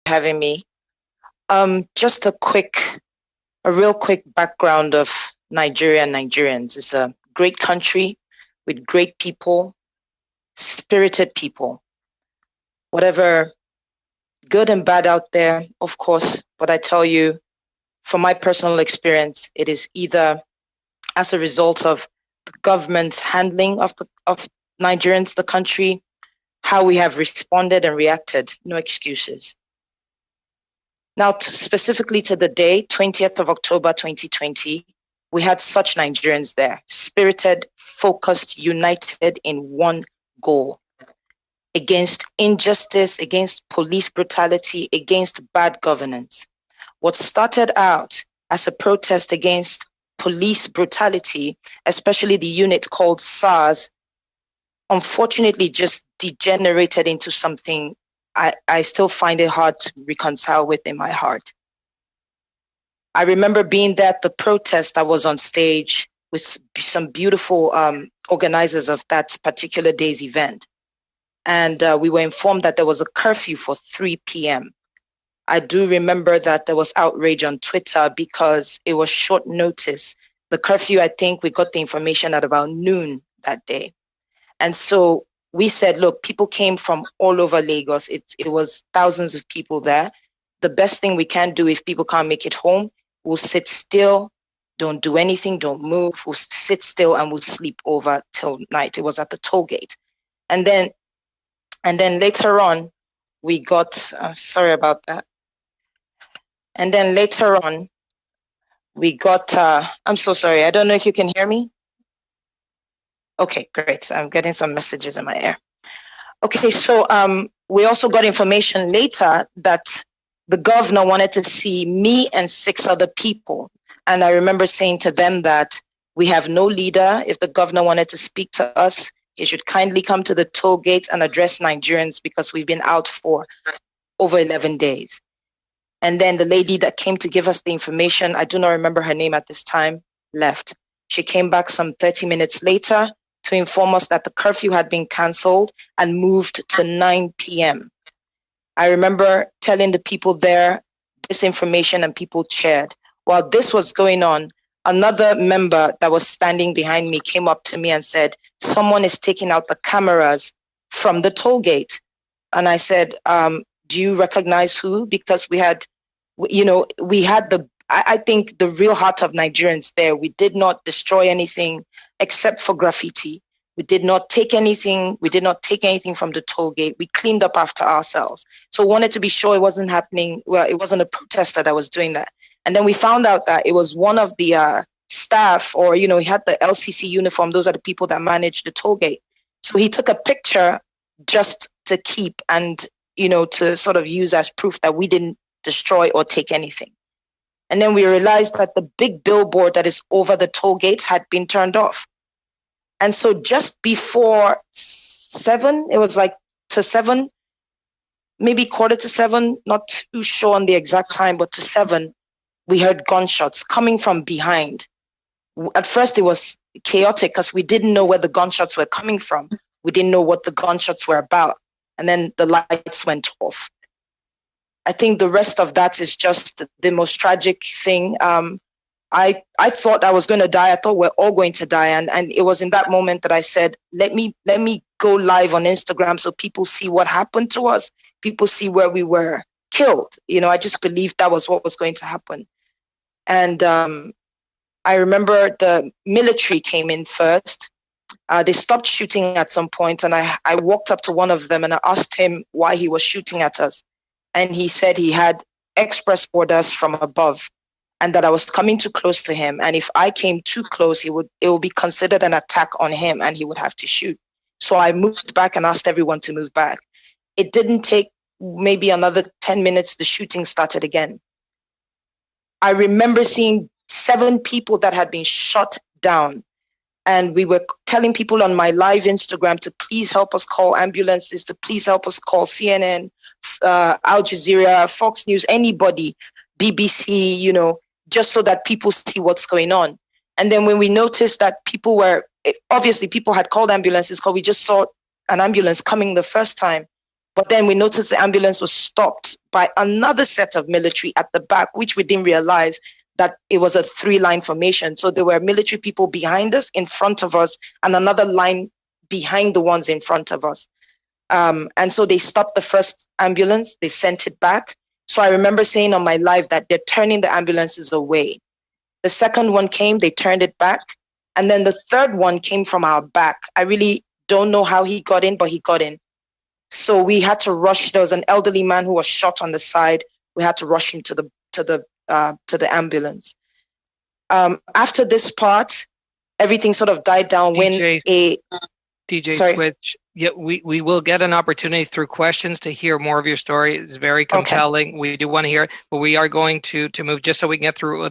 having me. Just a real quick background of Nigeria and Nigerians. It's a great country with great people, spirited people. Whatever good and bad out there, of course, but I tell you, from my personal experience, it is either as a result of the government's handling of Nigerians, the country, how we have responded and reacted. No excuses. Now, specifically to the day, 20th of October, 2020, we had such Nigerians there, spirited, focused, united in one goal: against injustice, against police brutality, against bad governance. What started out as a protest against police brutality, especially the unit called SARS, unfortunately just degenerated into something I still find it hard to reconcile with in my heart. I remember being there at the protest. I was on stage with some beautiful organizers of that particular day's event. And we were informed that there was a curfew for 3 p.m. I do remember that there was outrage on Twitter because it was short notice. The curfew, I think we got the information at about noon that day. And so we said, look, people came from all over Lagos. It was thousands of people there. The best thing we can do if people can't make it home, we'll sit still, don't do anything, don't move. We'll sit still and we'll sleep over till night. It was at the toll gate. And then later on, we got, sorry about that. And then later on, we got, I'm so sorry. I don't know if you can hear me. Okay, great. I'm getting some messages in my ear. Okay, so we also got information later that the governor wanted to see me and 6 other people. And I remember saying to them that we have no leader. If the governor wanted to speak to us, he should kindly come to the toll gate and address Nigerians because we've been out for over 11 days. And then the lady that came to give us the information, I do not remember her name at this time, left. She came back some 30 minutes later to inform us that the curfew had been cancelled and moved to 9 p.m. I remember telling the people there this information and people cheered. While this was going on, another member that was standing behind me came up to me and said, someone is taking out the cameras from the toll gate. And I said, do you recognize who? Because we had I think the real heart of Nigerians there. We did not destroy anything except for graffiti. We did not take anything. We did not take anything from the toll gate. We cleaned up after ourselves. So wanted to be sure it wasn't happening. Well, it wasn't a protester that was doing that. And then we found out that it was one of the staff, or, he had the LCC uniform. Those are the people that manage the toll gate. So he took a picture just to keep and, to sort of use as proof that we didn't destroy or take anything. And then we realized that the big billboard that is over the toll gate had been turned off. And so just before 7, it was like to 7, maybe 6:45, not too sure on the exact time, but to 7, we heard gunshots coming from behind. At first, it was chaotic because we didn't know where the gunshots were coming from. We didn't know what the gunshots were about. And then the lights went off. I think the rest of that is just the most tragic thing. I thought I was going to die. I thought we're all going to die. And it was in that moment that I said, let me go live on Instagram so people see what happened to us. People see where we were killed. I just believed that was what was going to happen. And I remember the military came in first. They stopped shooting at some point, and I walked up to one of them and I asked him why he was shooting at us. And he said he had express orders from above and that I was coming too close to him. And if I came too close, it would be considered an attack on him and he would have to shoot. So I moved back and asked everyone to move back. It didn't take maybe another 10 minutes. The shooting started again. I remember seeing 7 people that had been shot down. And we were telling people on my live Instagram to please help us call ambulances, to please help us call CNN, Al Jazeera, Fox News, anybody, BBC, just so that people see what's going on. And then when we noticed that people had called ambulances because we just saw an ambulance coming the first time. But then we noticed the ambulance was stopped by another set of military at the back, which we didn't realize that it was a 3-line formation. So there were military people behind us, in front of us, and another line behind the ones in front of us. And so they stopped the first ambulance, they sent it back. So I remember saying on my live that they're turning the ambulances away. The second one came, they turned it back. And then the third one came from our back. I really don't know how he got in, but he got in. So we had to rush. There was an elderly man who was shot on the side. We had to rush him to the ambulance. After this part, everything sort of died down DJ Sorry. Switch. Yeah, we will get an opportunity through questions to hear more of your story. It's very compelling. Okay. We do want to hear it, but we are going to move just so we can get through